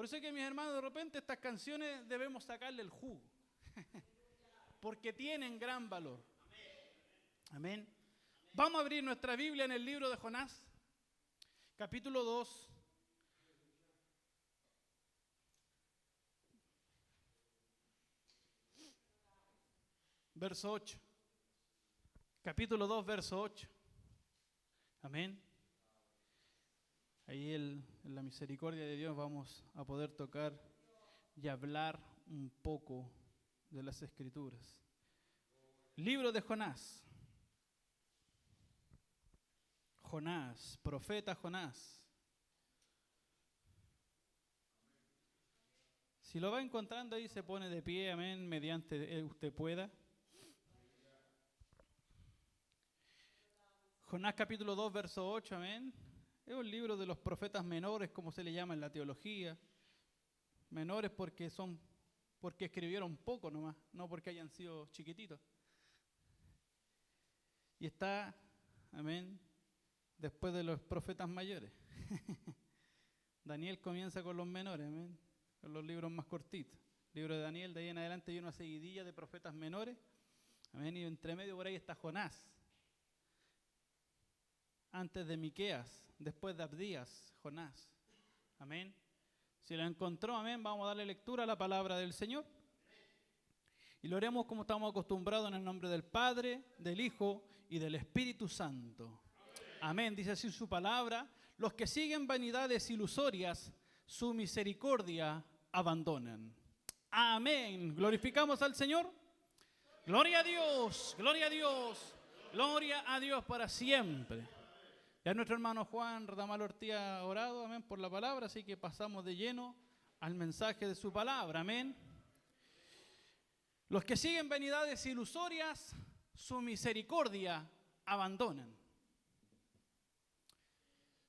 Por eso es que, mis hermanos, de repente estas canciones debemos sacarle el jugo. Porque tienen gran valor. Amén. Vamos a abrir nuestra Biblia en el libro de Jonás, capítulo 2. Verso 8. Capítulo 2, verso 8. Amén. Ahí en la misericordia de Dios vamos a poder tocar y hablar un poco de las Escrituras. Libro de Jonás. Jonás, profeta Jonás. Si lo va encontrando ahí, se pone de pie, amén, mediante usted pueda. Jonás capítulo 2, verso 8, amén. Es un libro de los profetas menores, como se le llama en la teología. Menores porque escribieron poco nomás, no porque hayan sido chiquititos. Y está, amén, después de los profetas mayores. Daniel comienza con los menores, amén, con los libros más cortitos. El libro de Daniel, de ahí en adelante hay una seguidilla de profetas menores, amén, y entre medio por ahí está Jonás. Antes de Miqueas, después de Abdías, Jonás. Amén. Si lo encontró, amén, vamos a darle lectura a la palabra del Señor. Y lo haremos como estamos acostumbrados en el nombre del Padre, del Hijo y del Espíritu Santo. Amén. Dice así su palabra: los que siguen vanidades ilusorias, su misericordia abandonan. Amén. ¿Glorificamos al Señor? Gloria a Dios, gloria a Dios, gloria a Dios para siempre. Ya nuestro hermano Juan Radamal Ortiz ha orado, amén, por la palabra, así que pasamos de lleno al mensaje de su palabra, amén. Los que siguen vanidades ilusorias, su misericordia abandonan.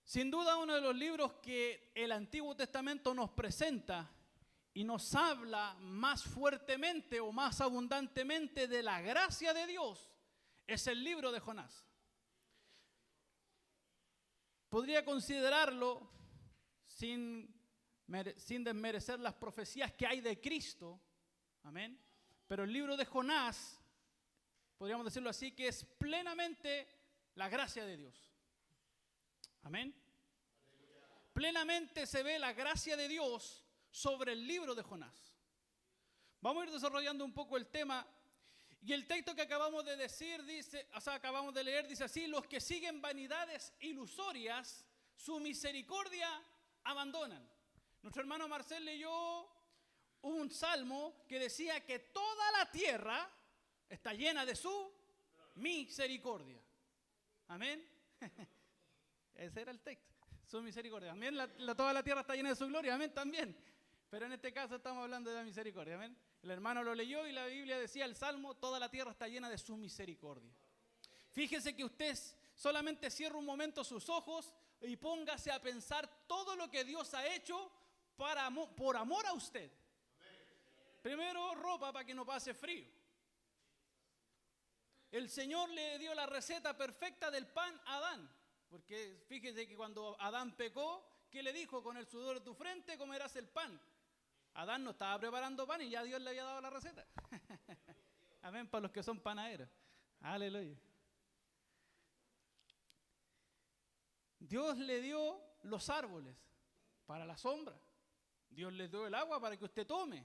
Sin duda, uno de los libros que el Antiguo Testamento nos presenta y nos habla más fuertemente o más abundantemente de la gracia de Dios es el libro de Jonás. Podría considerarlo sin desmerecer las profecías que hay de Cristo, amén. Pero el libro de Jonás, podríamos decirlo así, que es plenamente la gracia de Dios. Amén. Plenamente se ve la gracia de Dios sobre el libro de Jonás. Vamos a ir desarrollando un poco el tema. Y el texto que acabamos de decir dice, acabamos de leer, dice así: los que siguen vanidades ilusorias, su misericordia abandonan. Nuestro hermano Marcel leyó un salmo que decía que toda la tierra está llena de su misericordia. Amén. Ese era el texto, su misericordia. Amén. Toda la tierra está llena de su gloria. Amén también. Pero en este caso estamos hablando de la misericordia. Amén. El hermano lo leyó y la Biblia decía, el Salmo, toda la tierra está llena de su misericordia. Fíjese que usted solamente cierre un momento sus ojos y póngase a pensar todo lo que Dios ha hecho por amor a usted. Primero, ropa para que no pase frío. El Señor le dio la receta perfecta del pan a Adán. Porque fíjese que cuando Adán pecó, ¿qué le dijo? Con el sudor de tu frente comerás el pan. Adán no estaba preparando pan y ya Dios le había dado la receta. Amén, para los que son panaderos. Aleluya. Dios le dio los árboles para la sombra. Dios le dio el agua para que usted tome.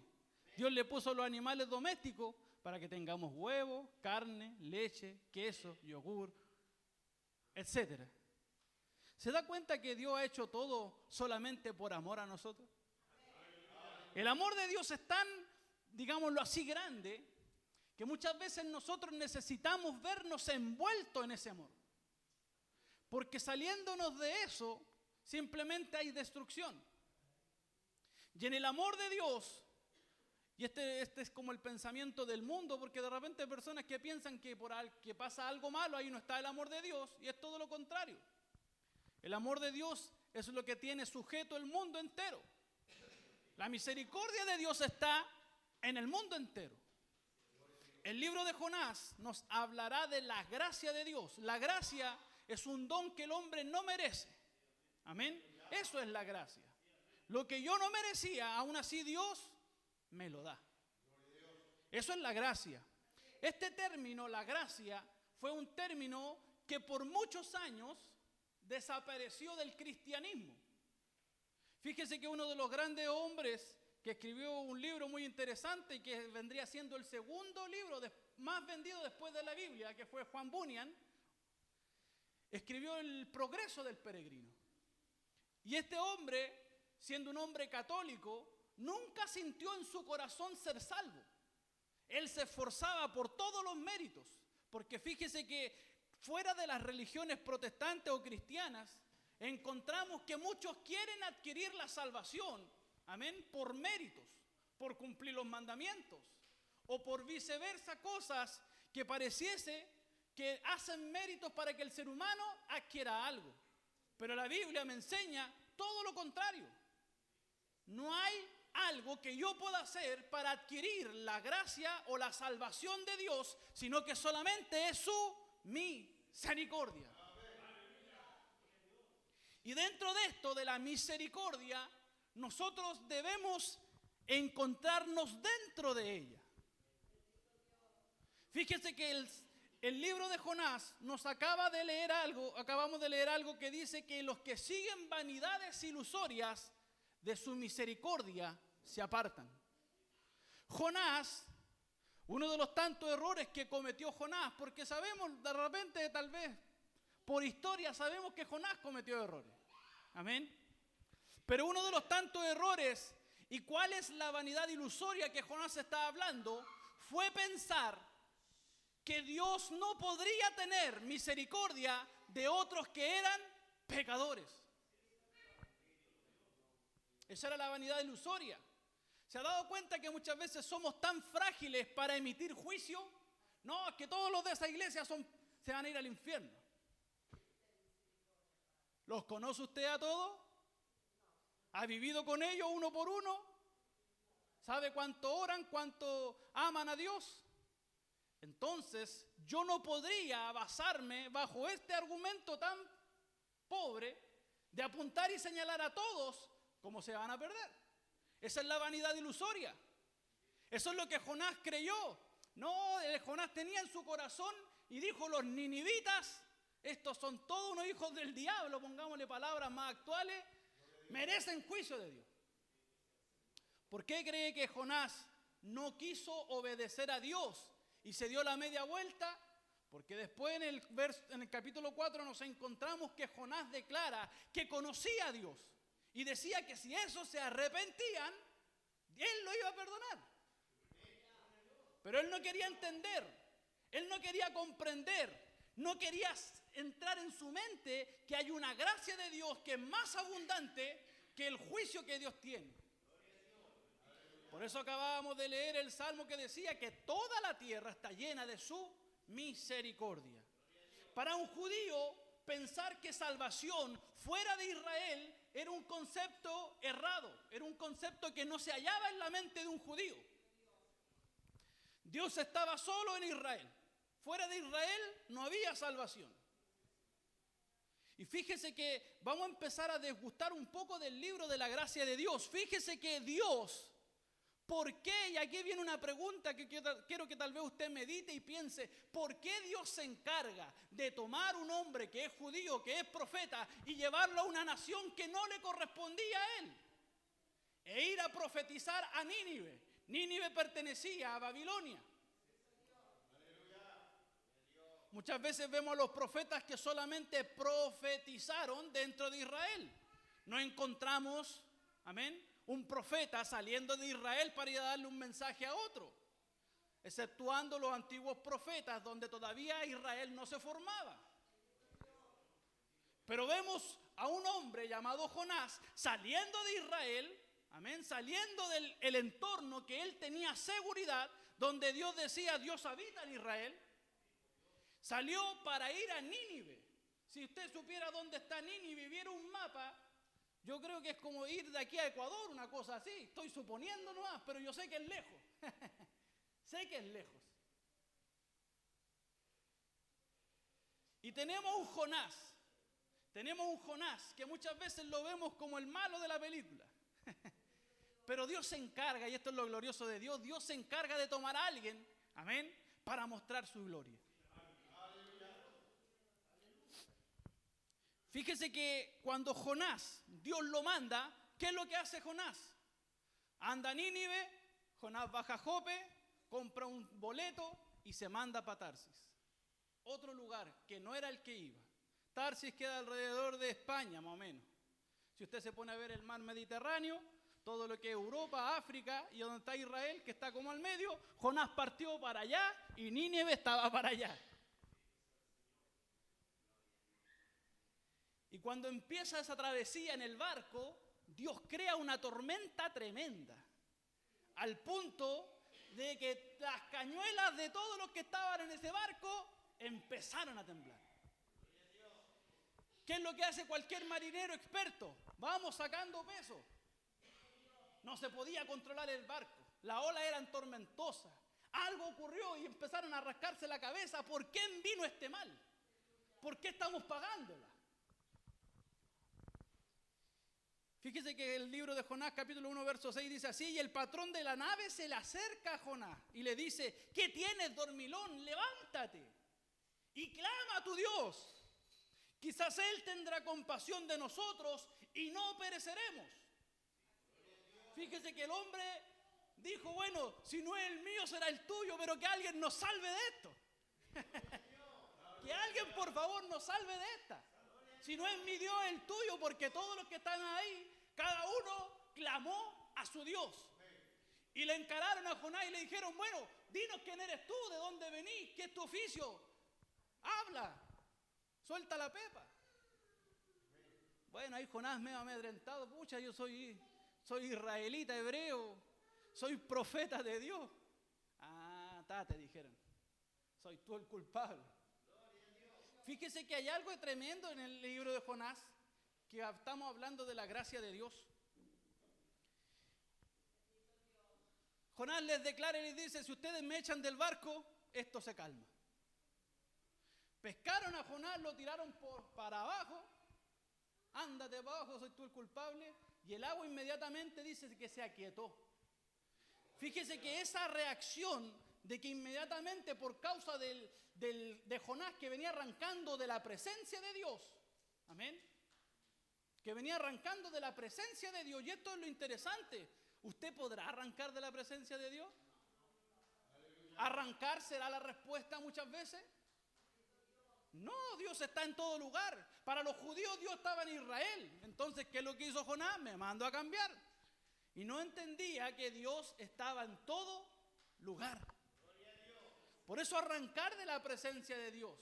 Dios le puso los animales domésticos para que tengamos huevos, carne, leche, queso, yogur, etc. ¿Se da cuenta que Dios ha hecho todo solamente por amor a nosotros? El amor de Dios es tan, digámoslo así, grande, que muchas veces nosotros necesitamos vernos envueltos en ese amor. Porque saliéndonos de eso, simplemente hay destrucción. Y en el amor de Dios, y este es como el pensamiento del mundo, porque de repente hay personas que piensan que que pasa algo malo, ahí no está el amor de Dios, y es todo lo contrario. El amor de Dios es lo que tiene sujeto el mundo entero. La misericordia de Dios está en el mundo entero. El libro de Jonás nos hablará de la gracia de Dios. La gracia es un don que el hombre no merece. Amén. Eso es la gracia. Lo que yo no merecía, aún así Dios me lo da. Eso es la gracia. Este término, la gracia, fue un término que por muchos años desapareció del cristianismo. Fíjese que uno de los grandes hombres que escribió un libro muy interesante y que vendría siendo el segundo libro más vendido después de la Biblia, que fue Juan Bunyan, escribió El progreso del peregrino. Y este hombre, siendo un hombre católico, nunca sintió en su corazón ser salvo. Él se esforzaba por todos los méritos, porque fíjese que fuera de las religiones protestantes o cristianas, encontramos que muchos quieren adquirir la salvación, amén, por méritos, por cumplir los mandamientos, o por viceversa, cosas que pareciese que hacen méritos para que el ser humano adquiera algo. Pero la Biblia me enseña todo lo contrario. No hay algo que yo pueda hacer para adquirir la gracia o la salvación de Dios, sino que solamente es su misericordia. Y dentro de esto, de la misericordia, nosotros debemos encontrarnos dentro de ella. Fíjese que el libro de Jonás acabamos de leer algo que dice que los que siguen vanidades ilusorias de su misericordia se apartan. Jonás, uno de los tantos errores que cometió Jonás, porque sabemos de repente, tal vez por historia, sabemos que Jonás cometió errores. Amén. Pero uno de los tantos errores, y cuál es la vanidad ilusoria que Jonás está hablando, fue pensar que Dios no podría tener misericordia de otros que eran pecadores. Esa era la vanidad ilusoria. ¿Se ha dado cuenta que muchas veces somos tan frágiles para emitir juicio? No, que todos los de esa iglesia se van a ir al infierno. ¿Los conoce usted a todos? ¿Ha vivido con ellos uno por uno? ¿Sabe cuánto oran, cuánto aman a Dios? Entonces, yo no podría basarme bajo este argumento tan pobre de apuntar y señalar a todos como se van a perder. Esa es la vanidad ilusoria. Eso es lo que Jonás creyó. No, Jonás tenía en su corazón y dijo: los ninivitas, estos son todos unos hijos del diablo, pongámosle palabras más actuales, merecen juicio de Dios. ¿Por qué cree que Jonás no quiso obedecer a Dios y se dio la media vuelta? Porque después en el capítulo 4 nos encontramos que Jonás declara que conocía a Dios y decía que si esos se arrepentían, él lo iba a perdonar. Pero él no quería entender, él no quería comprender, no quería entrar en su mente que hay una gracia de Dios que es más abundante que el juicio que Dios tiene. Por eso acabábamos de leer el salmo que decía que toda la tierra está llena de su misericordia. Para un judío, pensar que salvación fuera de Israel era un concepto errado, era un concepto que no se hallaba en la mente de un judío. Dios estaba solo en Israel. Fuera de Israel no había salvación. Y fíjese que vamos a empezar a desgustar un poco del libro de la gracia de Dios. Fíjese que Dios, ¿por qué? Y aquí viene una pregunta que quiero que tal vez usted medite y piense. ¿Por qué Dios se encarga de tomar un hombre que es judío, que es profeta, y llevarlo a una nación que no le correspondía a él? E ir a profetizar a Nínive. Nínive pertenecía a Babilonia. Muchas veces vemos a los profetas que solamente profetizaron dentro de Israel. No encontramos, amén, un profeta saliendo de Israel para ir a darle un mensaje a otro, exceptuando los antiguos profetas donde todavía Israel no se formaba. Pero vemos a un hombre llamado Jonás saliendo de Israel, amén, saliendo del entorno que él tenía seguridad, donde Dios decía: Dios habita en Israel. Salió para ir a Nínive. Si usted supiera dónde está Nínive y viera un mapa, yo creo que es como ir de aquí a Ecuador, una cosa así. Estoy suponiendo nomás, pero yo sé que es lejos. Sé que es lejos. Y tenemos un Jonás que muchas veces lo vemos como el malo de la película. Pero Dios se encarga, y esto es lo glorioso de Dios, Dios se encarga de tomar a alguien, amén, para mostrar su gloria. Fíjese que cuando Jonás, Dios lo manda, ¿qué es lo que hace Jonás? Anda a Nínive, Jonás baja a Jope, compra un boleto y se manda para Tarsis. Otro lugar que no era el que iba. Tarsis queda alrededor de España, más o menos. Si usted se pone a ver el mar Mediterráneo, todo lo que es Europa, África y donde está Israel, que está como al medio, Jonás partió para allá y Nínive estaba para allá. Y cuando empieza esa travesía en el barco, Dios crea una tormenta tremenda, al punto de que las cañuelas de todos los que estaban en ese barco empezaron a temblar. ¿Qué es lo que hace cualquier marinero experto? Vamos sacando peso. No se podía controlar el barco, las olas eran tormentosas. Algo ocurrió y empezaron a rascarse la cabeza. ¿Por qué vino este mal? ¿Por qué estamos pagándola? Fíjese que el libro de Jonás, capítulo 1, verso 6, dice así: y el patrón de la nave se le acerca a Jonás y le dice: ¿qué tienes, dormilón? Levántate y clama a tu Dios. Quizás Él tendrá compasión de nosotros y no pereceremos. Fíjese que el hombre dijo: bueno, si no es el mío será el tuyo, pero que alguien nos salve de esto. Que alguien por favor nos salve de esta. Si no es mi Dios, es el tuyo, porque todos los que están ahí, cada uno clamó a su Dios. Y le encararon a Jonás y le dijeron: bueno, dinos quién eres tú, de dónde venís, qué es tu oficio. Habla, suelta la pepa. Bueno, ahí Jonás medio amedrentado: pucha, yo soy israelita, hebreo, soy profeta de Dios. Ah, te dijeron, soy tú el culpable. Fíjese que hay algo tremendo en el libro de Jonás, que estamos hablando de la gracia de Dios. Jonás les declara y les dice: si ustedes me echan del barco, esto se calma. Pescaron a Jonás, lo tiraron para abajo. Ándate para abajo, soy tú el culpable. Y el agua inmediatamente dice que se aquietó. Fíjese que esa reacción de que inmediatamente, por causa de Jonás, que venía arrancando de la presencia de Dios, amén, que venía arrancando de la presencia de Dios, y esto es lo interesante: ¿usted podrá arrancar de la presencia de Dios? ¿Arrancar será la respuesta muchas veces? No, Dios está en todo lugar. Para los judíos Dios estaba en Israel. Entonces, ¿qué es lo que hizo Jonás? Me mandó a cambiar. Y no entendía que Dios estaba en todo lugar. Por eso arrancar de la presencia de Dios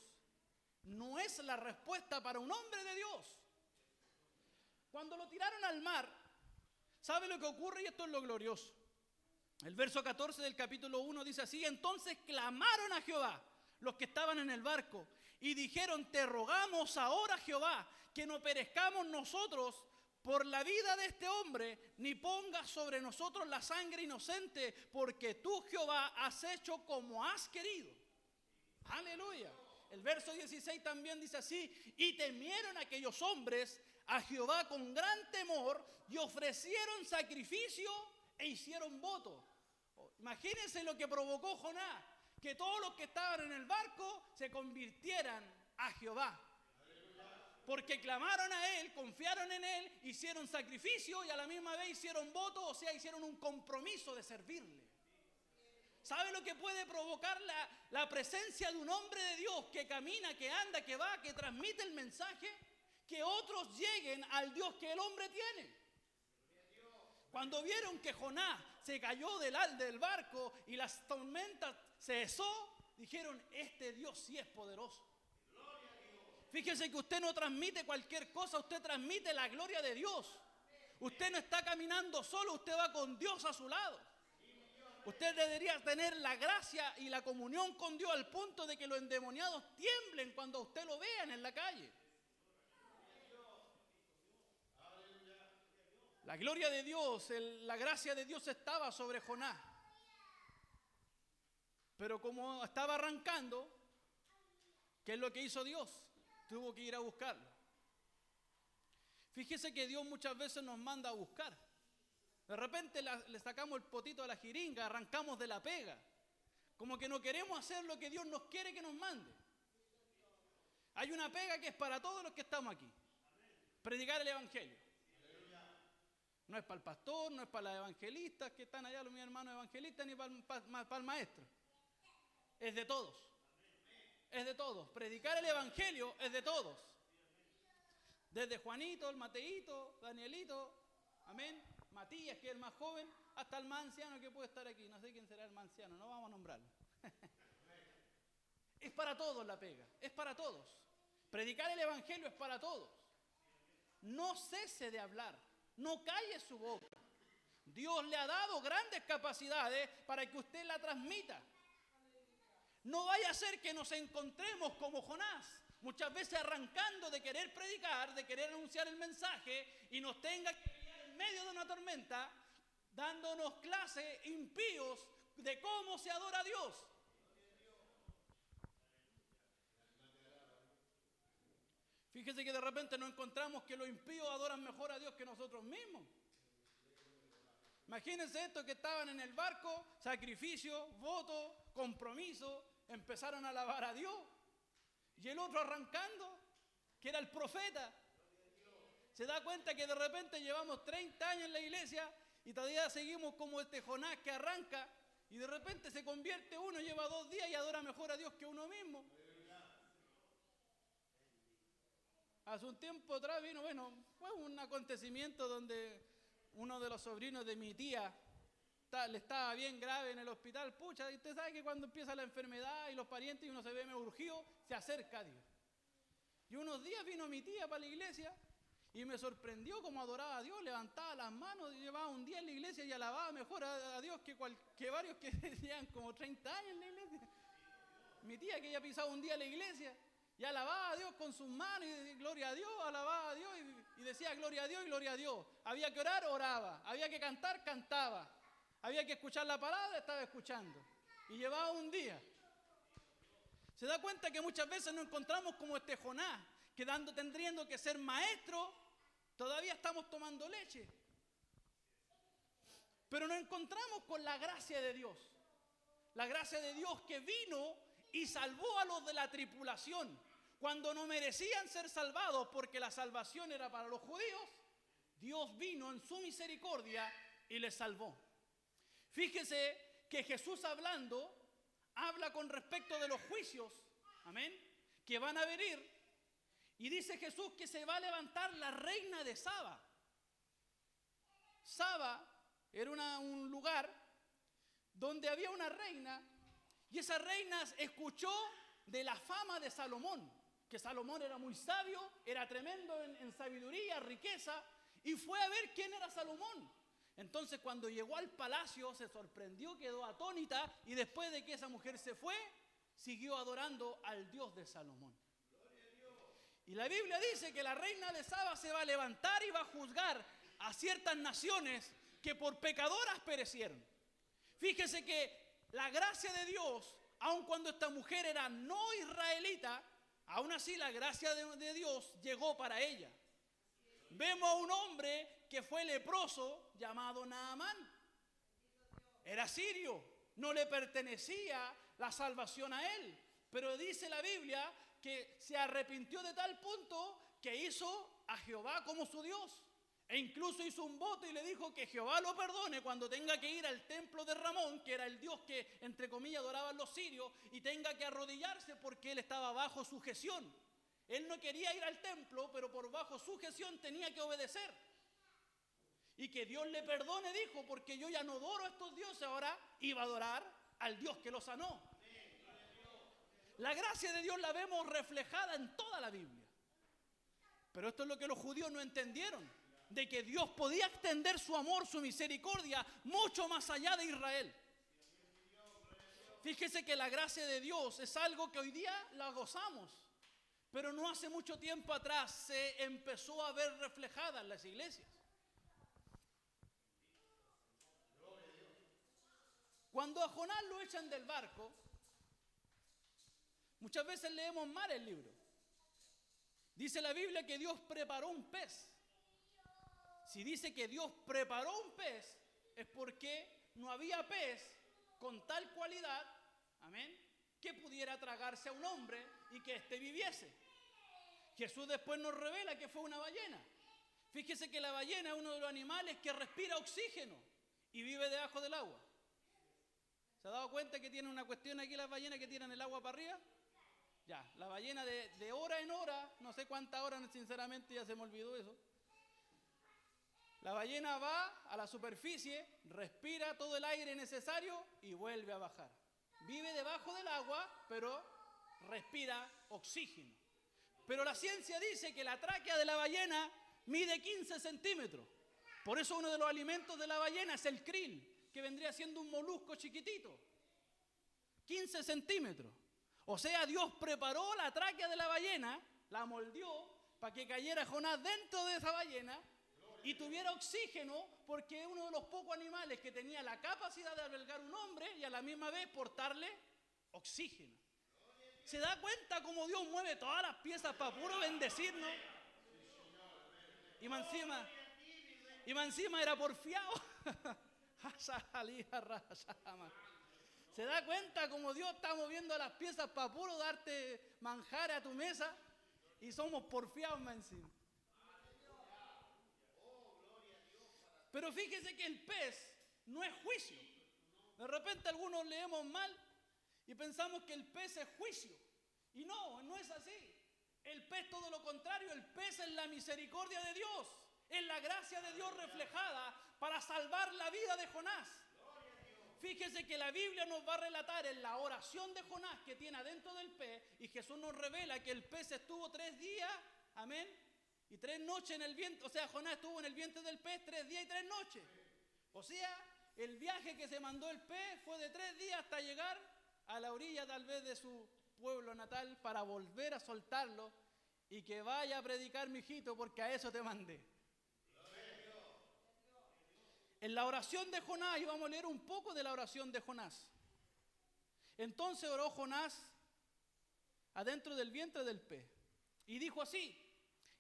no es la respuesta para un hombre de Dios. Cuando lo tiraron al mar, ¿sabe lo que ocurre? Y esto es lo glorioso. El verso 14 del capítulo 1 dice así: entonces clamaron a Jehová los que estaban en el barco y dijeron: te rogamos ahora, Jehová, que no perezcamos nosotros por la vida de este hombre, ni pongas sobre nosotros la sangre inocente, porque tú, Jehová, has hecho como has querido. Aleluya. El verso 16 también dice así: y temieron aquellos hombres a Jehová con gran temor, y ofrecieron sacrificio e hicieron voto. Imagínense lo que provocó Jonás: que todos los que estaban en el barco se convirtieran a Jehová. Porque clamaron a Él, confiaron en Él, hicieron sacrificio y a la misma vez hicieron voto, o sea, hicieron un compromiso de servirle. ¿Sabe lo que puede provocar la presencia de un hombre de Dios que camina, que anda, que va, que transmite el mensaje? Que otros lleguen al Dios que el hombre tiene. Cuando vieron que Jonás se cayó del barco y las tormentas cesó, dijeron: este Dios sí es poderoso. Fíjese que usted no transmite cualquier cosa, usted transmite la gloria de Dios. Usted no está caminando solo, usted va con Dios a su lado. Usted debería tener la gracia y la comunión con Dios al punto de que los endemoniados tiemblen cuando usted lo vean en la calle. La gloria de Dios, la gracia de Dios estaba sobre Jonás. Pero como estaba arrancando, ¿qué es lo que hizo Dios? Tuvo que ir a buscarlo. Fíjese que Dios muchas veces nos manda a buscar. De repente le sacamos el potito a la jeringa, arrancamos de la pega. Como que no queremos hacer lo que Dios nos quiere que nos mande. Hay una pega que es para todos los que estamos aquí. Predicar el evangelio. No es para el pastor, no es para las evangelistas que están allá, los mis hermanos evangelistas, ni para el maestro. Es de todos. Es de todos. Predicar el evangelio es de todos. Desde Juanito, el Mateito, Danielito, amén, Matías, que es el más joven, hasta el más anciano que puede estar aquí. No sé quién será el más anciano, no vamos a nombrarlo. Es para todos la pega, es para todos. Predicar el evangelio es para todos. No cese de hablar, no calle su boca. Dios le ha dado grandes capacidades para que usted la transmita. No vaya a ser que nos encontremos como Jonás, muchas veces arrancando de querer predicar, de querer anunciar el mensaje, y nos tenga que ir en medio de una tormenta, dándonos clases impíos de cómo se adora a Dios. Fíjese que de repente nos encontramos que los impíos adoran mejor a Dios que nosotros mismos. Imagínense estos que estaban en el barco, sacrificio, voto, compromiso, empezaron a alabar a Dios. Y el otro arrancando, que era el profeta. Se da cuenta que de repente llevamos 30 años en la iglesia y todavía seguimos como este Jonás que arranca y de repente se convierte uno, lleva 2 días y adora mejor a Dios que uno mismo. Hace un tiempo atrás fue un acontecimiento donde uno de los sobrinos de mi tía le estaba bien grave en el hospital. Pucha, y usted sabe que cuando empieza la enfermedad y los parientes y uno se ve medio urgido, se acerca a Dios. Y unos días vino mi tía para la iglesia y me sorprendió cómo adoraba a Dios, levantaba las manos, y llevaba un día en la iglesia y alababa mejor a Dios que varios que llevan como 30 años en la iglesia. Mi tía que ya pisaba un día en la iglesia y alababa a Dios con sus manos y gloria a Dios, alababa a Dios y decía gloria a Dios y gloria a Dios. Había que orar, oraba. Había que cantar, cantaba. Había que escuchar la palabra, estaba escuchando. Y llevaba un día. Se da cuenta que muchas veces nos encontramos como este Jonás, que tendriendo que ser maestro, todavía estamos tomando leche. Pero nos encontramos con la gracia de Dios. La gracia de Dios que vino y salvó a los de la tripulación. Cuando no merecían ser salvados porque la salvación era para los judíos, Dios vino en su misericordia y les salvó. Fíjese que Jesús hablando, habla con respecto de los juicios, amén, que van a venir. Y dice Jesús que se va a levantar la reina de Saba. Saba era un lugar donde había una reina, y esa reina escuchó de la fama de Salomón, que Salomón era muy sabio, era tremendo en sabiduría, riqueza, y fue a ver quién era Salomón. Entonces cuando llegó al palacio se sorprendió, quedó atónita, y después de que esa mujer se fue, siguió adorando al Dios de Salomón. Y la Biblia dice que la reina de Saba se va a levantar y va a juzgar a ciertas naciones que por pecadoras perecieron. Fíjese que la gracia de Dios, aun cuando esta mujer era no israelita, aún así la gracia de Dios llegó para ella. Vemos a un hombre que fue leproso llamado Naamán. Era sirio, no le pertenecía la salvación a él. Pero dice la Biblia que se arrepintió de tal punto que hizo a Jehová como su Dios. E incluso hizo un voto y le dijo que Jehová lo perdone cuando tenga que ir al templo de Ramón, que era el dios que, entre comillas, adoraban los sirios, y tenga que arrodillarse porque él estaba bajo sujeción. Él no quería ir al templo, pero por bajo sujeción tenía que obedecer. Y que Dios le perdone, dijo, porque yo ya no adoro a estos dioses, ahora iba a adorar al Dios que lo sanó. La gracia de Dios la vemos reflejada en toda la Biblia. Pero esto es lo que los judíos no entendieron, de que Dios podía extender su amor, su misericordia, mucho más allá de Israel. Fíjese que la gracia de Dios es algo que hoy día la gozamos, pero no hace mucho tiempo atrás se empezó a ver reflejada en las iglesias. Cuando a Jonás lo echan del barco, muchas veces leemos mal el libro. Dice la Biblia que Dios preparó un pez. Si dice que Dios preparó un pez, es porque no había pez con tal cualidad, amén, que pudiera tragarse a un hombre y que éste viviese. Jesús después nos revela que fue una ballena. Fíjese que la ballena es uno de los animales que respira oxígeno y vive debajo del agua. ¿Se ha dado cuenta que tiene una cuestión aquí las ballenas que tiran el agua para arriba? Ya, la ballena de hora en hora, no sé cuántas horas, sinceramente ya se me olvidó eso. La ballena va a la superficie, respira todo el aire necesario y vuelve a bajar. Vive debajo del agua, pero respira oxígeno. Pero la ciencia dice que la tráquea de la ballena mide 15 centímetros. Por eso uno de los alimentos de la ballena es el krill, que vendría siendo un molusco chiquitito. 15 centímetros. O sea, Dios preparó la tráquea de la ballena, la moldeó para que cayera Jonás dentro de esa ballena y tuviera oxígeno, porque es uno de los pocos animales que tenía la capacidad de albergar un hombre y a la misma vez portarle oxígeno. ¿Se da cuenta cómo Dios mueve todas las piezas para puro bendecirnos? Y más encima era porfiado. ¿Se da cuenta cómo Dios está moviendo las piezas para puro darte manjar a tu mesa? Y somos porfiados más encima. Pero fíjese que el pez no es juicio. De repente algunos leemos mal y pensamos que el pez es juicio. Y no es así. El pez todo lo contrario, el pez es la misericordia de Dios, es la gracia de Dios reflejada para salvar la vida de Jonás. Fíjese que la Biblia nos va a relatar en la oración de Jonás que tiene adentro del pez, y Jesús nos revela que el pez estuvo 3 días, amén, y 3 noches en el vientre. O sea, Jonás estuvo en el vientre del pez 3 días y 3 noches. O sea, el viaje que se mandó el pez fue de 3 días hasta llegar a la orilla tal vez de su pueblo natal para volver a soltarlo y que vaya a predicar, mi hijito, porque a eso te mandé. En la oración de Jonás, y vamos a leer un poco de la oración de Jonás. Entonces oró Jonás adentro del vientre del pez y dijo así: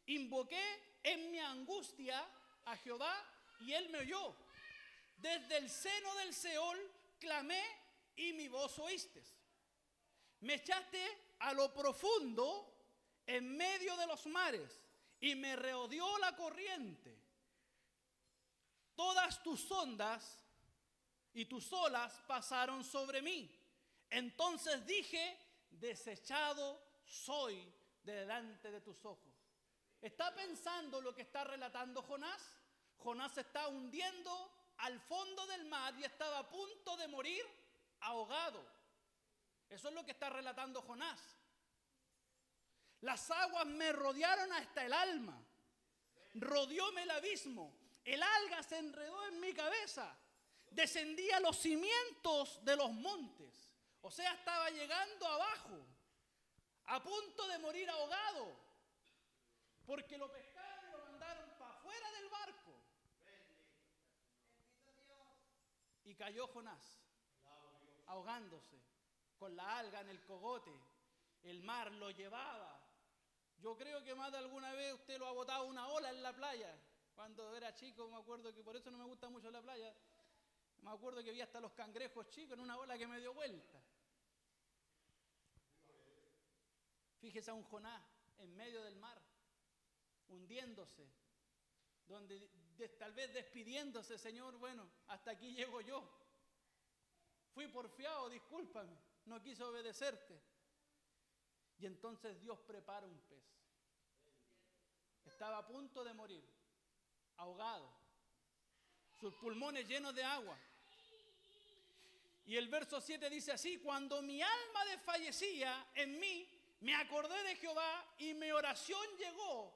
invoqué en mi angustia a Jehová y él me oyó. Desde el seno del Seol clamé y mi voz oíste. Me echaste a lo profundo en medio de los mares y me rodeó la corriente. Todas tus ondas y tus olas pasaron sobre mí. Entonces dije: desechado soy de delante de tus ojos. ¿Está pensando lo que está relatando Jonás? Jonás se está hundiendo al fondo del mar y estaba a punto de morir ahogado. Eso es lo que está relatando Jonás. Las aguas me rodearon hasta el alma. Rodeóme el abismo. El alga se enredó en mi cabeza. Descendí a los cimientos de los montes. O sea, estaba llegando abajo, a punto de morir ahogado, porque lo pescaron y lo mandaron para afuera del barco. Y cayó Jonás, ahogándose, con la alga en el cogote. El mar lo llevaba. Yo creo que más de alguna vez usted lo ha botado una ola en la playa. Cuando era chico me acuerdo que por eso no me gusta mucho la playa. Me acuerdo que vi hasta los cangrejos chicos en una ola que me dio vuelta. Fíjese a un Jonás en medio del mar, hundiéndose, donde tal vez despidiéndose: Señor, bueno, hasta aquí llego yo. Fui porfiado, discúlpame, no quise obedecerte. Y entonces Dios prepara un pez. Estaba a punto de morir, ahogado, sus pulmones llenos de agua. Y el verso 7 dice así: cuando mi alma desfallecía en mí, me acordé de Jehová y mi oración llegó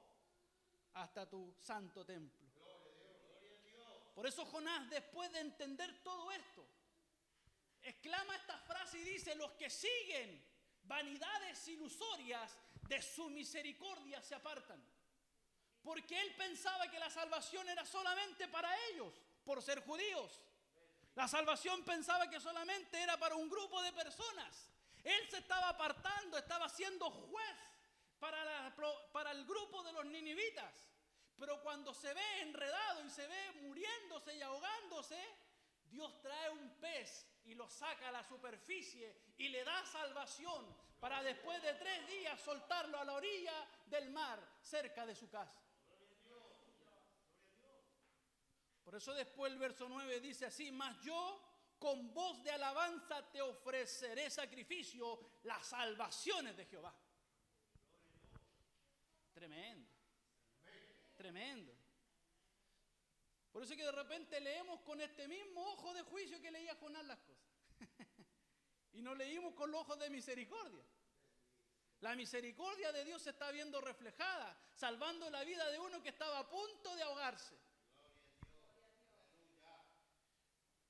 hasta tu santo templo. Por eso Jonás, después de entender todo esto, exclama esta frase y dice: los que siguen vanidades ilusorias de su misericordia se apartan. Porque él pensaba que la salvación era solamente para ellos, por ser judíos. La salvación pensaba que solamente era para un grupo de personas. Él se estaba apartando, estaba siendo juez para el grupo de los ninivitas. Pero cuando se ve enredado y se ve muriéndose y ahogándose, Dios trae un pez y lo saca a la superficie y le da salvación para después de 3 días soltarlo a la orilla del mar, cerca de su casa. Por eso después el verso 9 dice así: mas yo con voz de alabanza te ofreceré sacrificio, las salvaciones de Jehová. Tremendo, tremendo. Por eso que de repente leemos con este mismo ojo de juicio que leía Jonás las cosas. Y no leímos con los ojos de misericordia. La misericordia de Dios se está viendo reflejada, salvando la vida de uno que estaba a punto de ahogarse.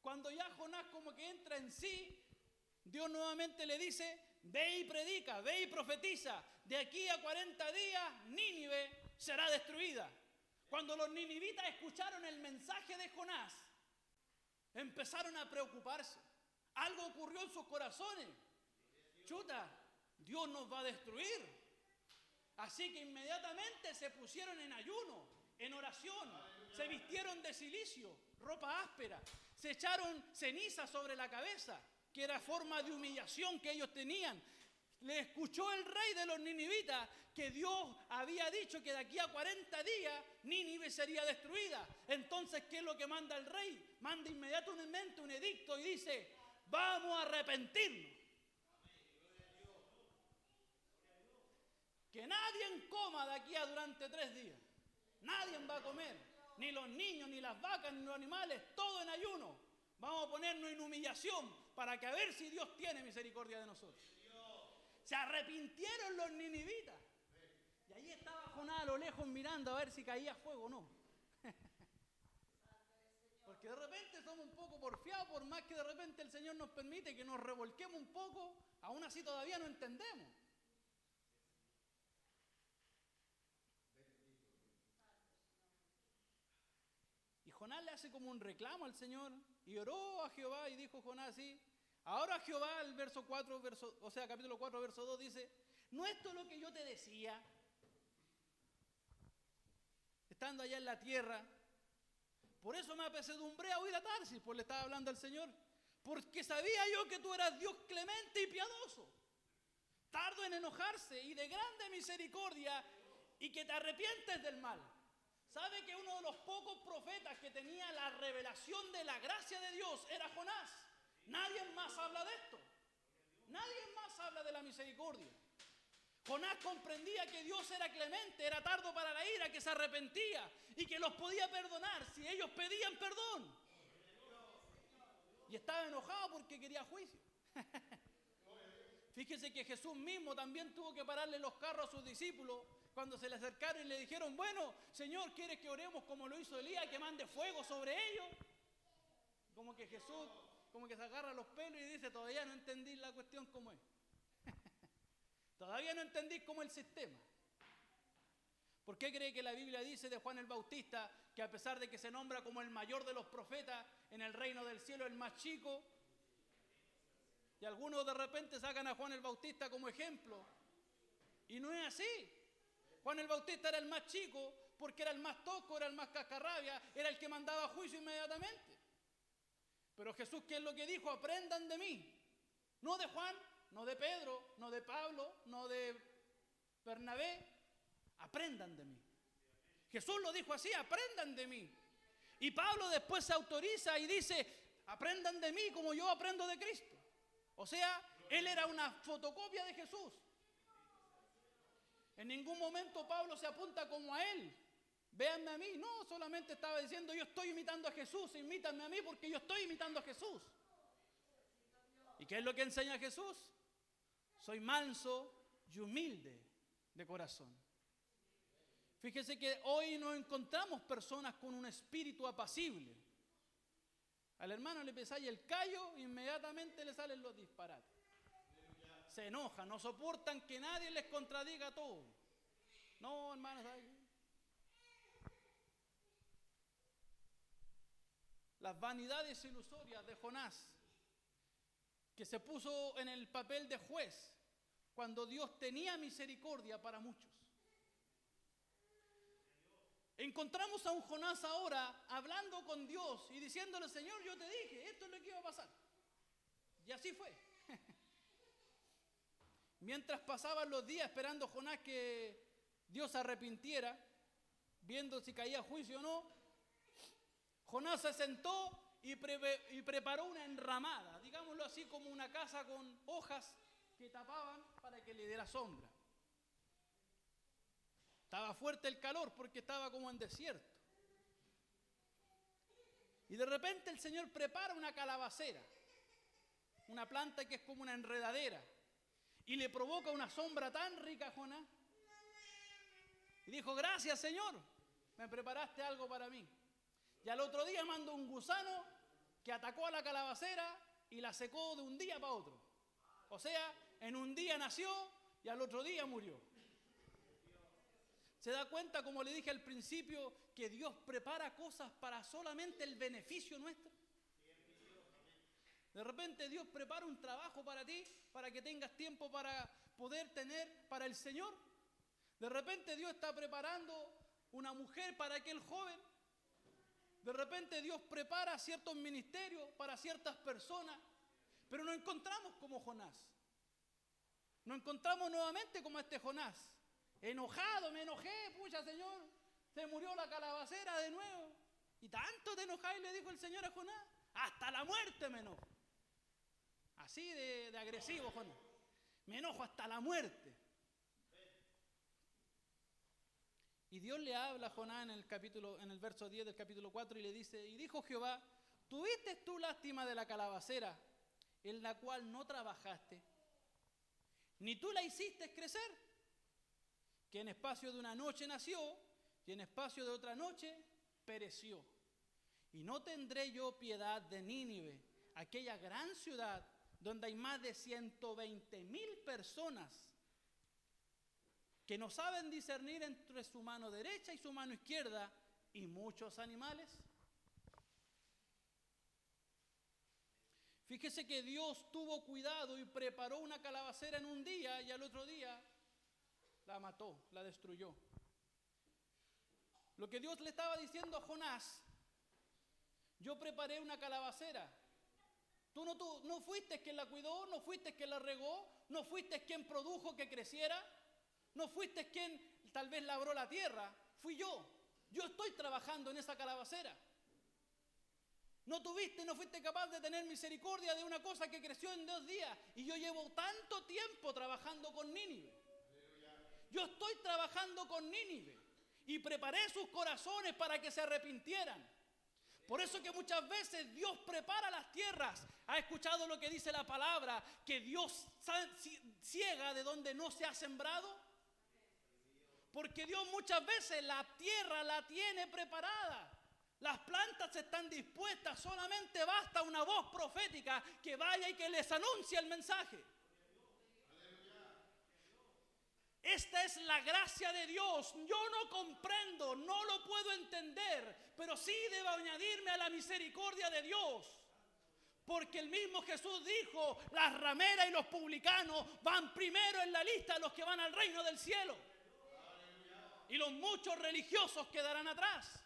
Cuando ya Jonás como que entra en sí, Dios nuevamente le dice: ve y predica, ve y profetiza. De aquí a 40 días Nínive será destruida. Cuando los ninivitas escucharon el mensaje de Jonás, empezaron a preocuparse. Algo ocurrió en sus corazones. Chuta, Dios nos va a destruir. Así que inmediatamente se pusieron en ayuno, en oración. Se vistieron de cilicio, ropa áspera. Se echaron ceniza sobre la cabeza, que era forma de humillación que ellos tenían. Le escuchó el rey de los ninivitas que Dios había dicho que de aquí a 40 días Nínive sería destruida. Entonces, ¿qué es lo que manda el rey? Manda inmediatamente un edicto y dice: vamos a arrepentirnos. Que nadie coma de aquí a durante 3 días. Nadie va a comer. Ni los niños, ni las vacas, ni los animales. Todo en ayuno. Vamos a ponernos en humillación para que a ver si Dios tiene misericordia de nosotros. Se arrepintieron los ninivitas. Y ahí estaba Jonás a lo lejos mirando a ver si caía fuego o no. Porque de repente somos un poco porfiados, por más que de repente el Señor nos permite que nos revolquemos un poco, aún así todavía no entendemos. Y Jonás le hace como un reclamo al Señor y oró a Jehová y dijo Jonás así: ahora Jehová, el verso 4, capítulo 4, verso 2 dice: ¿no esto es lo que yo te decía? Estando allá en la tierra. Por eso me apesadumbré a huir a Tarsis, pues le estaba hablando al Señor. Porque sabía yo que tú eras Dios clemente y piadoso, tardo en enojarse y de grande misericordia, y que te arrepientes del mal. ¿Sabe que uno de los pocos profetas que tenía la revelación de la gracia de Dios era Jonás? Nadie más habla de esto. Nadie más habla de la misericordia. Jonás comprendía que Dios era clemente, era tardo para la ira, que se arrepentía y que los podía perdonar si ellos pedían perdón. Y estaba enojado porque quería juicio. Fíjese que Jesús mismo también tuvo que pararle los carros a sus discípulos cuando se le acercaron y le dijeron: bueno, Señor, ¿quieres que oremos como lo hizo Elías, que mande fuego sobre ellos? Como que Jesús, como que se agarra los pelos y dice: todavía no entendí la cuestión cómo es. Todavía no entendí cómo es el sistema. ¿Por qué cree que la Biblia dice de Juan el Bautista que a pesar de que se nombra como el mayor de los profetas, en el reino del cielo el más chico? Y algunos de repente sacan a Juan el Bautista como ejemplo. Y no es así. Juan el Bautista era el más chico porque era el más tosco, era el más cascarrabia, era el que mandaba juicio inmediatamente. Pero Jesús, ¿qué es lo que dijo? Aprendan de mí. No de Juan, no de Pedro, no de Pablo, no de Bernabé. Aprendan de mí. Jesús lo dijo así: aprendan de mí. Y Pablo después se autoriza y dice: aprendan de mí como yo aprendo de Cristo. O sea, él era una fotocopia de Jesús. En ningún momento Pablo se apunta como a él. Véanme a mí. No, solamente estaba diciendo: yo estoy imitando a Jesús, imítanme a mí porque yo estoy imitando a Jesús. ¿Y qué es lo que enseña Jesús? Soy manso y humilde de corazón. Fíjese que hoy nos encontramos personas con un espíritu apacible. Al hermano le pesáis el callo, inmediatamente le salen los disparates. Se enojan, no soportan que nadie les contradiga todo. No, hermanos, las vanidades ilusorias de Jonás, que se puso en el papel de juez cuando Dios tenía misericordia para muchos. encontramos a un Jonás ahora hablando con Dios y diciéndole, Señor, yo te dije, esto es lo que iba a pasar. Y así fue. Mientras pasaban los días esperando Jonás que Dios se arrepintiera, viendo si caía juicio o no, Jonás se sentó y preparó una enramada, digámoslo así, como una casa con hojas que tapaban para que le diera sombra. Estaba fuerte el calor porque estaba como en desierto. Y de repente el Señor prepara una calabacera, una planta que es como una enredadera, y le provoca una sombra tan rica a Jonás. Y dijo, gracias Señor, me preparaste algo para mí. Y al otro día mandó un gusano que atacó a la calabacera y la secó de un día para otro. O sea, en un día nació y al otro día murió. ¿Se da cuenta, como le dije al principio, que Dios prepara cosas para solamente el beneficio nuestro? De repente Dios prepara un trabajo para ti, para que tengas tiempo para poder tener para el Señor. De repente Dios está preparando una mujer para aquel joven. De repente Dios prepara ciertos ministerios para ciertas personas. Pero nos encontramos como Jonás. Nos encontramos nuevamente como este Jonás. Enojado, me enojé, pucha Señor, se murió la calabacera de nuevo. Y tanto te enojáis, le dijo el Señor a Jonás, hasta la muerte me enojo. Así de agresivo Jonás. Me enojo hasta la muerte. Y Dios le habla a Jonás en el verso 10 del capítulo 4 y le dice, y dijo Jehová, ¿tuviste tú lástima de la calabacera en la cual no trabajaste? Ni tú la hiciste crecer, que en espacio de una noche nació y en espacio de otra noche pereció. Y no tendré yo piedad de Nínive, aquella gran ciudad donde hay más de 120,000 personas que no saben discernir entre su mano derecha y su mano izquierda y muchos animales. Fíjese que Dios tuvo cuidado y preparó una calabacera en un día y al otro día la mató, la destruyó. Lo que Dios le estaba diciendo a Jonás, yo preparé una calabacera. Tú no fuiste quien la cuidó, no fuiste quien la regó, no fuiste quien produjo que creciera, no fuiste quien tal vez labró la tierra, fui yo. Yo estoy trabajando en esa calabacera. No fuiste capaz de tener misericordia de una cosa que creció en 2 días. Y yo llevo tanto tiempo trabajando con Nínive. Yo estoy trabajando con Nínive. Y preparé sus corazones para que se arrepintieran. Por eso que muchas veces Dios prepara las tierras. ¿Ha escuchado lo que dice la palabra? Que Dios ciega de donde no se ha sembrado. Porque Dios muchas veces la tierra la tiene preparada. Las plantas están dispuestas, solamente basta una voz profética que vaya y que les anuncie el mensaje. Esta es la gracia de Dios. Yo no comprendo, no lo puedo entender, pero sí debo añadirme a la misericordia de Dios. Porque el mismo Jesús dijo, las rameras y los publicanos van primero en la lista de los que van al reino del cielo. Y los muchos religiosos quedarán atrás.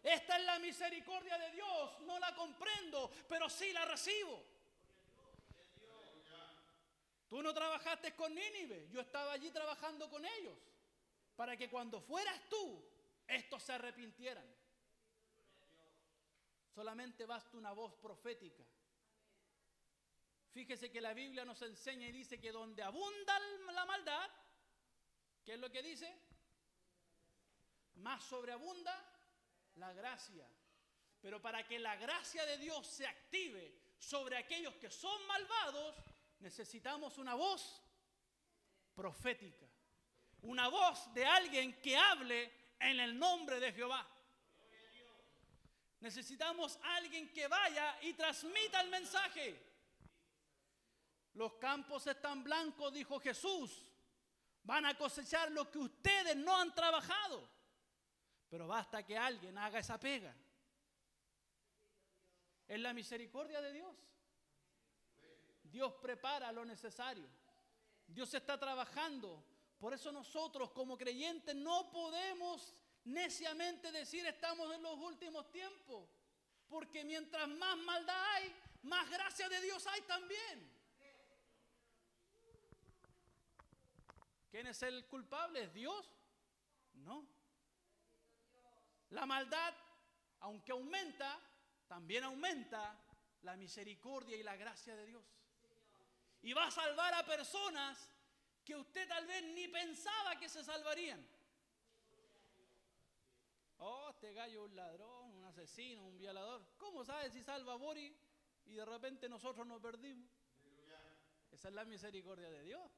Esta es la misericordia de Dios, no la comprendo, pero sí la recibo. Tú no trabajaste con Nínive, yo estaba allí trabajando con ellos, para que cuando fueras tú, estos se arrepintieran. Solamente basta una voz profética. Fíjese que la Biblia nos enseña y dice que donde abunda la maldad, ¿qué es lo que dice? Más sobreabunda la gracia. Pero para que la gracia de Dios se active sobre aquellos que son malvados, necesitamos una voz profética. Una voz de alguien que hable en el nombre de Jehová. Necesitamos alguien que vaya y transmita el mensaje. Los campos están blancos, dijo Jesús. Van a cosechar lo que ustedes no han trabajado. Pero basta que alguien haga esa pega. Es la misericordia de Dios. Dios prepara lo necesario. Dios está trabajando. Por eso nosotros como creyentes no podemos neciamente decir estamos en los últimos tiempos, porque mientras más maldad hay, más gracia de Dios hay también. ¿Quién es el culpable? ¿Es Dios? No. La maldad, aunque aumenta, también aumenta la misericordia y la gracia de Dios. Y va a salvar a personas que usted tal vez ni pensaba que se salvarían. Oh, este gallo es un ladrón, un asesino, un violador. ¿Cómo sabe si salva a Boris y de repente nosotros nos perdimos? Esa es la misericordia de Dios.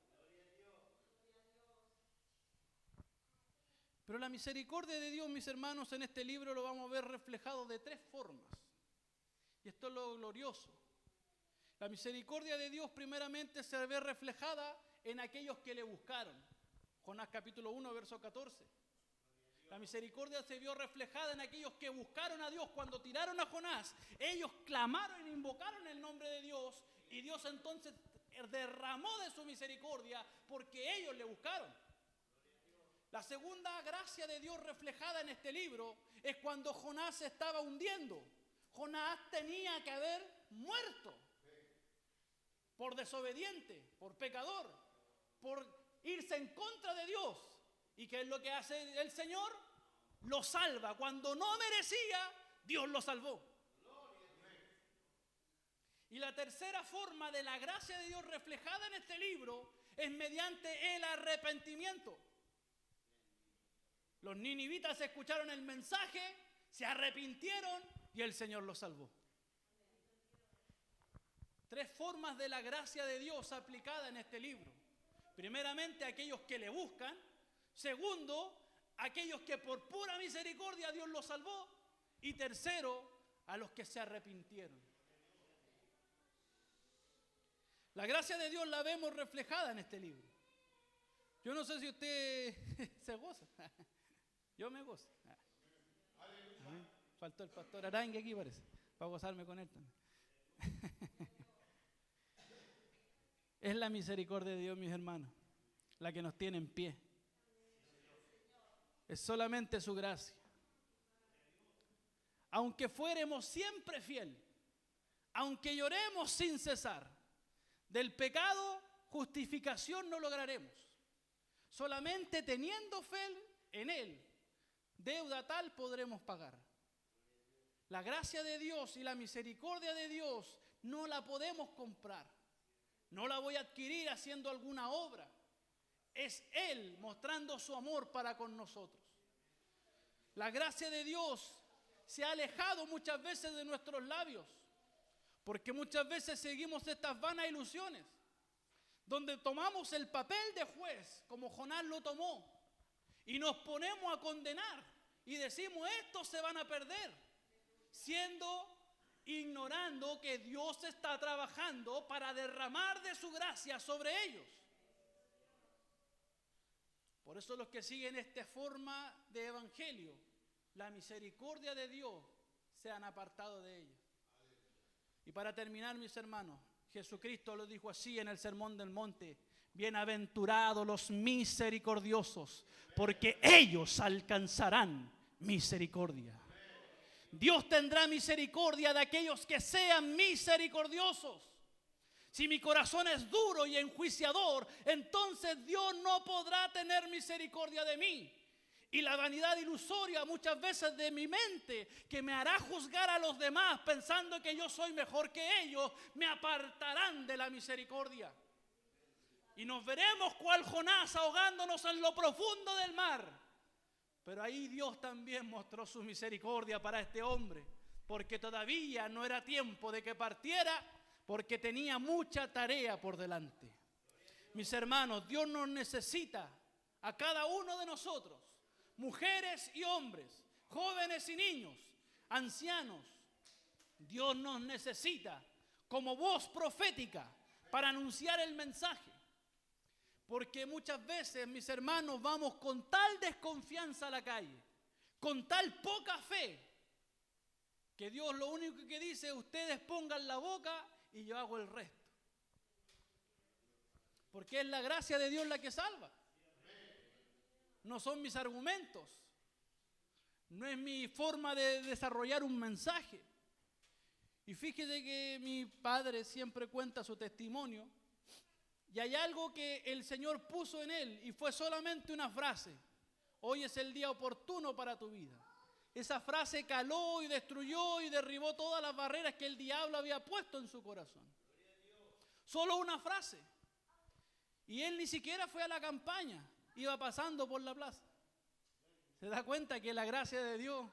Pero la misericordia de Dios, mis hermanos, en este libro lo vamos a ver reflejado de tres formas. Y esto es lo glorioso. La misericordia de Dios primeramente se ve reflejada en aquellos que le buscaron. Jonás capítulo 1, verso 14. La misericordia se vio reflejada en aquellos que buscaron a Dios. Cuando tiraron a Jonás, ellos clamaron e invocaron el nombre de Dios, y Dios entonces derramó de su misericordia porque ellos le buscaron. La segunda gracia de Dios reflejada en este libro es cuando Jonás se estaba hundiendo. Jonás tenía que haber muerto por desobediente, por pecador, por irse en contra de Dios. ¿Y qué es lo que hace el Señor? Lo salva. Cuando no merecía, Dios lo salvó. Y la tercera forma de la gracia de Dios reflejada en este libro es mediante el arrepentimiento. Los ninivitas escucharon el mensaje, se arrepintieron y el Señor los salvó. Tres formas de la gracia de Dios aplicada en este libro. Primeramente, aquellos que le buscan. Segundo, aquellos que por pura misericordia Dios los salvó. Y tercero, a los que se arrepintieron. La gracia de Dios la vemos reflejada en este libro. Yo no sé si usted se goza. Yo me gozo. Faltó el pastor Arangue aquí, parece, para gozarme con él también. Es la misericordia de Dios, mis hermanos, la que nos tiene en pie. Es solamente su gracia. Aunque fuéramos siempre fiel, aunque lloremos sin cesar, del pecado justificación no lograremos. Solamente teniendo fe en Él, deuda tal podremos pagar. La gracia de Dios y la misericordia de Dios no la podemos comprar. No la voy a adquirir haciendo alguna obra. Es Él mostrando su amor para con nosotros. La gracia de Dios se ha alejado muchas veces de nuestros labios, porque muchas veces seguimos estas vanas ilusiones, donde tomamos el papel de juez, como Jonás lo tomó, y nos ponemos a condenar, y decimos, estos se van a perder, ignorando que Dios está trabajando para derramar de su gracia sobre ellos. Por eso los que siguen esta forma de evangelio, la misericordia de Dios, se han apartado de ella. Y para terminar, mis hermanos, Jesucristo lo dijo así en el Sermón del Monte: bienaventurados los misericordiosos, porque ellos alcanzarán misericordia. Dios tendrá misericordia de aquellos que sean misericordiosos. Si mi corazón es duro y enjuiciador, entonces Dios no podrá tener misericordia de mí. Y la vanidad ilusoria muchas veces de mi mente, que me hará juzgar a los demás pensando que yo soy mejor que ellos, me apartarán de la misericordia. Y nos veremos cual Jonás ahogándonos en lo profundo del mar. Pero ahí Dios también mostró su misericordia para este hombre, porque todavía no era tiempo de que partiera, porque tenía mucha tarea por delante. Mis hermanos, Dios nos necesita a cada uno de nosotros, mujeres y hombres, jóvenes y niños, ancianos. Dios nos necesita como voz profética para anunciar el mensaje. Porque muchas veces, mis hermanos, vamos con tal desconfianza a la calle, con tal poca fe, que Dios lo único que dice es: ustedes pongan la boca y yo hago el resto. Porque es la gracia de Dios la que salva. No son mis argumentos, no es mi forma de desarrollar un mensaje. Y fíjese que mi padre siempre cuenta su testimonio, y hay algo que el Señor puso en él, y fue solamente una frase: hoy es el día oportuno para tu vida. Esa frase caló y destruyó y derribó todas las barreras que el diablo había puesto en su corazón. Solo una frase. Y él ni siquiera fue a la campaña, iba pasando por la plaza. ¿Se da cuenta que la gracia de Dios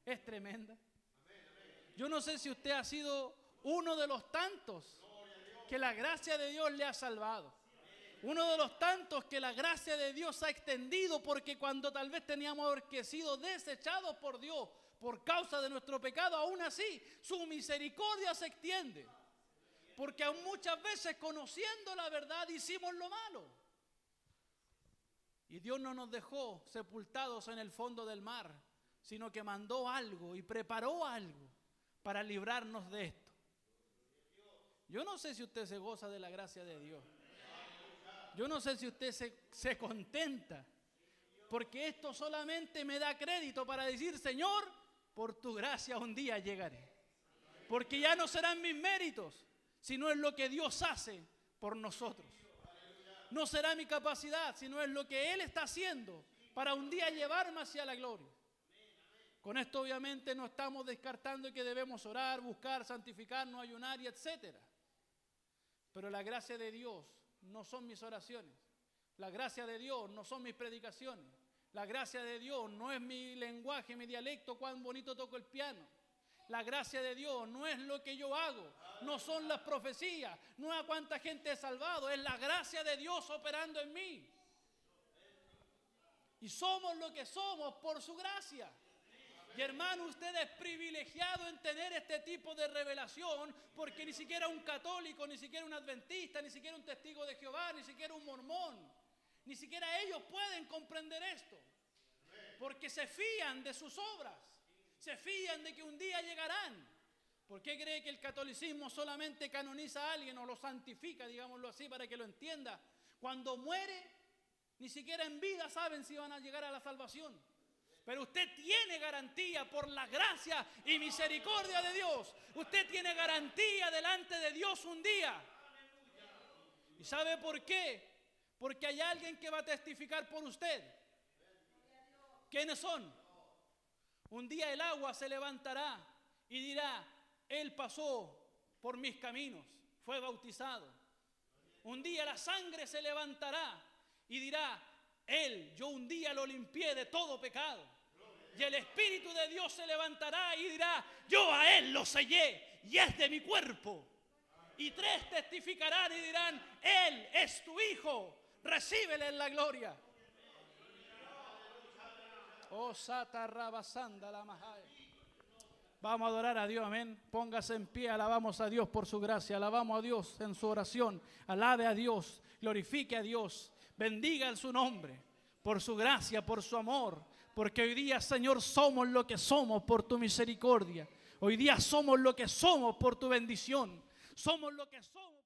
es tremenda? Yo no sé si usted ha sido uno de los tantos que la gracia de Dios le ha salvado. Uno de los tantos que la gracia de Dios ha extendido, porque cuando tal vez teníamos que sido desechados por Dios por causa de nuestro pecado, aún así su misericordia se extiende. Porque aún muchas veces, conociendo la verdad, hicimos lo malo. Y Dios no nos dejó sepultados en el fondo del mar, sino que mandó algo y preparó algo para librarnos de esto. Yo no sé si usted se goza de la gracia de Dios. Yo no sé si usted se contenta, porque esto solamente me da crédito para decir: Señor, por tu gracia un día llegaré. Porque ya no serán mis méritos, sino es lo que Dios hace por nosotros. No será mi capacidad, sino es lo que Él está haciendo para un día llevarme hacia la gloria. Con esto obviamente no estamos descartando que debemos orar, buscar, santificarnos, ayunar y etcétera. Pero la gracia de Dios no son mis oraciones. La gracia de Dios no son mis predicaciones. La gracia de Dios no es mi lenguaje, mi dialecto, cuán bonito toco el piano. La gracia de Dios no es lo que yo hago, no son las profecías, no es a cuánta gente he salvado, es la gracia de Dios operando en mí. Y somos lo que somos por su gracia. Y hermano, usted es privilegiado en tener este tipo de revelación, porque ni siquiera un católico, ni siquiera un adventista, ni siquiera un testigo de Jehová, ni siquiera un mormón, ni siquiera ellos pueden comprender esto, porque se fían de sus obras, se fían de que un día llegarán. ¿Por qué cree que el catolicismo solamente canoniza a alguien o lo santifica, digámoslo así, para que lo entienda? Cuando muere, ni siquiera en vida saben si van a llegar a la salvación. Pero usted tiene garantía por la gracia y misericordia de Dios. Usted tiene garantía delante de Dios un día. ¿Y sabe por qué? Porque hay alguien que va a testificar por usted. ¿Quiénes son? Un día el agua se levantará y dirá: Él pasó por mis caminos, fue bautizado. Un día la sangre se levantará y dirá: yo un día lo limpié de todo pecado. Y el Espíritu de Dios se levantará y dirá: yo a Él lo sellé y es de mi cuerpo. Y 3 testificarán y dirán: Él es tu Hijo, recíbele en la gloria. Oh, Sata Rabasanda la Mahaya. Vamos a adorar a Dios, amén. Póngase en pie, alabamos a Dios por su gracia, alabamos a Dios en su oración, alabe a Dios, glorifique a Dios, bendiga su nombre por su gracia, por su amor, porque hoy día, Señor, somos lo que somos por tu misericordia. Hoy día somos lo que somos por tu bendición. Somos lo que somos.